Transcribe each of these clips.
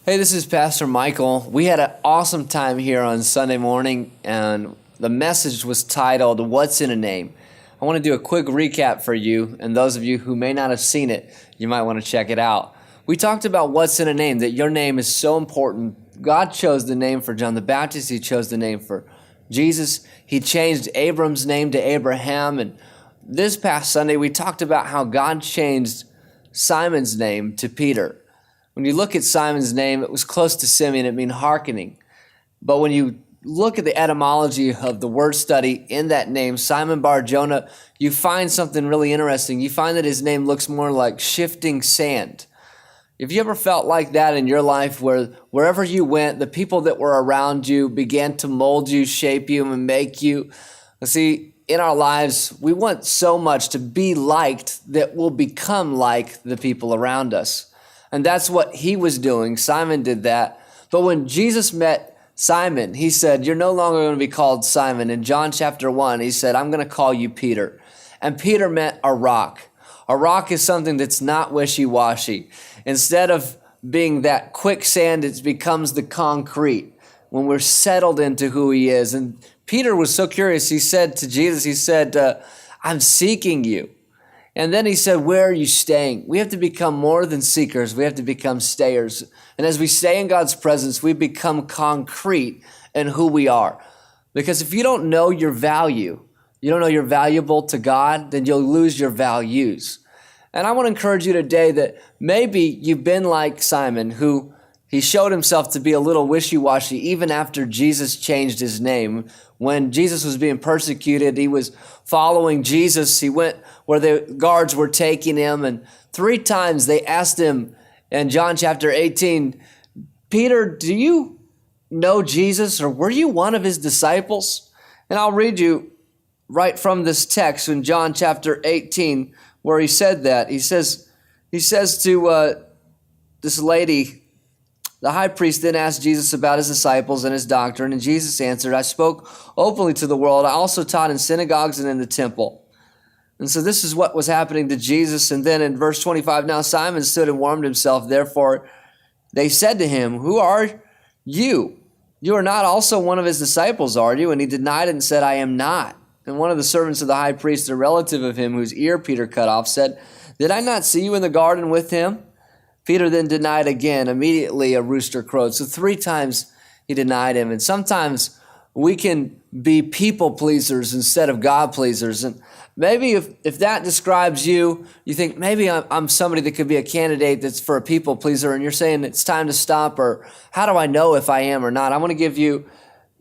Hey, this is Pastor Michael. We had an awesome time here on Sunday morning, and the message was titled, What's in a Name? I want to do a quick recap for you, and those of you who may not have seen it, you might want to check it out. We talked about what's in a name, that your name is so important. God chose the name for John the Baptist. He chose the name for Jesus. He changed Abram's name to Abraham. And this past Sunday, we talked about how God changed Simon's name to Peter. When you look at Simon's name, it was close to Simeon. It means hearkening. But when you look at the etymology of the word study in that name, Simon Bar-Jonah, you find something really interesting. You find that his name looks more like shifting sand. Have you ever felt like that in your life where wherever you went, the people that were around you began to mold you, shape you, and make you? See, in our lives, we want so much to be liked that we'll become like the people around us. And that's what he was doing. Simon did that. But when Jesus met Simon, he said, you're no longer going to be called Simon. In John chapter 1, he said, I'm going to call you Peter. And Peter meant a rock. A rock is something that's not wishy-washy. Instead of being that quicksand, it becomes the concrete when we're settled into who he is. And Peter was so curious. He said to Jesus, he said, I'm seeking you. And then he said, where are you staying? We have to become more than seekers. We have to become stayers. And as we stay in God's presence, we become concrete in who we are. Because if you don't know your value, you don't know you're valuable to God, then you'll lose your values. And I want to encourage you today that maybe you've been like Simon, who he showed himself to be a little wishy-washy even after Jesus changed his name. When Jesus was being persecuted, he was following Jesus. He went where the guards were taking him, and 3 times they asked him in John chapter 18, Peter, do you know Jesus, or were you one of his disciples? And I'll read you right from this text in John chapter 18 where he said that. He says to this lady, the high priest then asked Jesus about his disciples and his doctrine, and Jesus answered, I spoke openly to the world. I also taught in synagogues and in the temple. And so this is what was happening to Jesus. And then in verse 25, now Simon stood and warmed himself. Therefore, they said to him, who are you? You are not also one of his disciples, are you? And he denied it and said, I am not. And one of the servants of the high priest, a relative of him whose ear Peter cut off, said, did I not see you in the garden with him? Peter then denied again. Immediately a rooster crowed. So 3 times he denied him. And sometimes we can be people pleasers instead of God pleasers. And maybe if that describes you, you think maybe I'm somebody that could be a candidate that's for a people pleaser, and you're saying it's time to stop, or how do I know if I am or not? I want to give you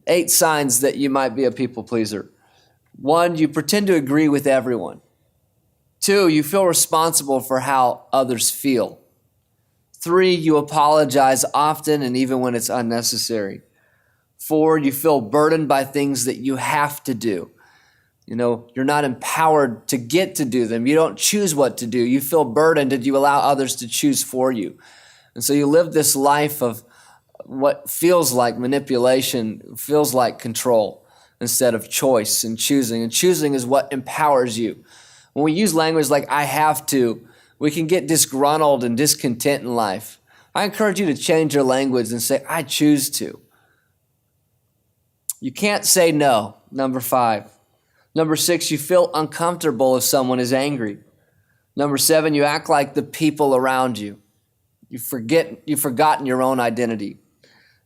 8 signs that you might be a people pleaser. 1, you pretend to agree with everyone. 2, you feel responsible for how others feel. 3, you apologize often and even when it's unnecessary. 4, you feel burdened by things that you have to do. You know, you're not empowered to get to do them. You don't choose what to do. You feel burdened and you allow others to choose for you. And so you live this life of what feels like manipulation, feels like control instead of choice and choosing. And choosing is what empowers you. When we use language like I have to, we can get disgruntled and discontent in life. I encourage you to change your language and say, I choose to. You can't say no, number 5. Number 6, you feel uncomfortable if someone is angry. Number 7, you act like the people around you. You've forgotten your own identity.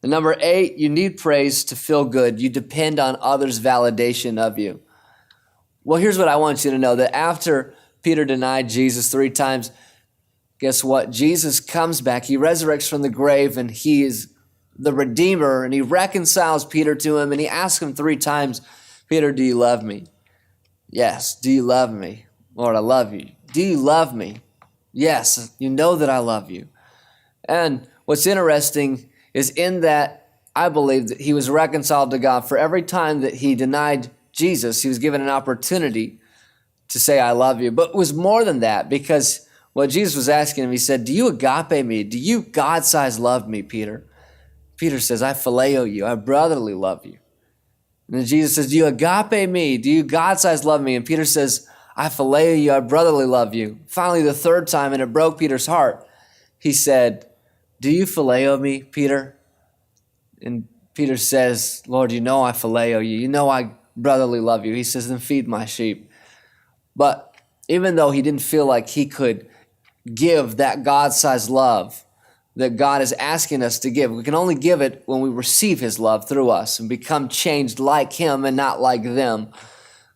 And number 8, you need praise to feel good. You depend on others' validation of you. Well, here's what I want you to know, that after Peter denied Jesus 3 times, guess what? Jesus comes back. He resurrects from the grave, and he is the Redeemer, and he reconciles Peter to him, and he asks him 3 times, Peter, do you love me? Yes. Do you love me? Lord, I love you. Do you love me? Yes. You know that I love you. And what's interesting is in that, I believe that he was reconciled to God. For every time that he denied Jesus, he was given an opportunity to say, I love you. But it was more than that, because what Jesus was asking him, he said, do you agape me? Do you God-sized love me, Peter? Peter says, I phileo you. I brotherly love you. And then Jesus says, do you agape me? Do you God-sized love me? And Peter says, I phileo you. I brotherly love you. Finally, the 3rd time, and it broke Peter's heart, he said, do you phileo me, Peter? And Peter says, Lord, you know I phileo you. You know I brotherly love you. He says, then feed my sheep. But even though he didn't feel like he could give that God-sized love that God is asking us to give, we can only give it when we receive his love through us and become changed like him and not like them.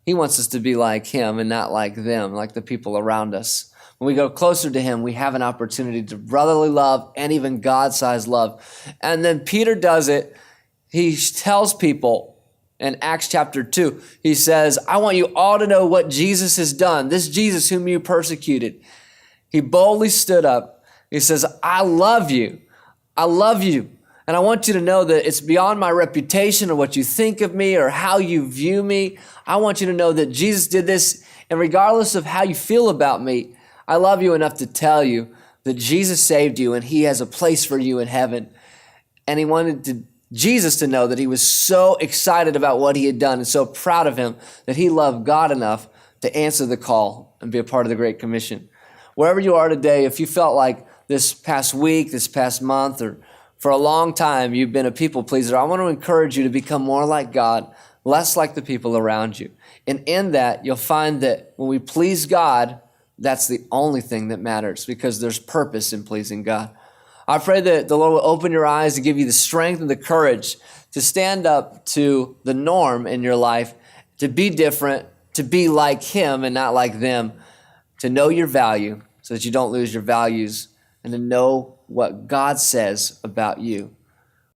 He wants us to be like him and not like them, like the people around us. When we go closer to him, we have an opportunity to brotherly love and even God-sized love. And then Peter does it. He tells people in Acts chapter 2, he says, I want you all to know what Jesus has done, this Jesus whom you persecuted. He boldly stood up. He says, I love you. I love you. And I want you to know that it's beyond my reputation or what you think of me or how you view me. I want you to know that Jesus did this, and regardless of how you feel about me, I love you enough to tell you that Jesus saved you and he has a place for you in heaven. And he wanted Jesus to know that he was so excited about what he had done and so proud of him that he loved God enough to answer the call and be a part of the Great Commission. Wherever you are today, if you felt like this past week, this past month, or for a long time you've been a people pleaser, I want to encourage you to become more like God, less like the people around you. And in that, you'll find that when we please God, that's the only thing that matters because there's purpose in pleasing God. I pray that the Lord will open your eyes to give you the strength and the courage to stand up to the norm in your life, to be different, to be like him and not like them, to know your value so that you don't lose your values, and to know what God says about you.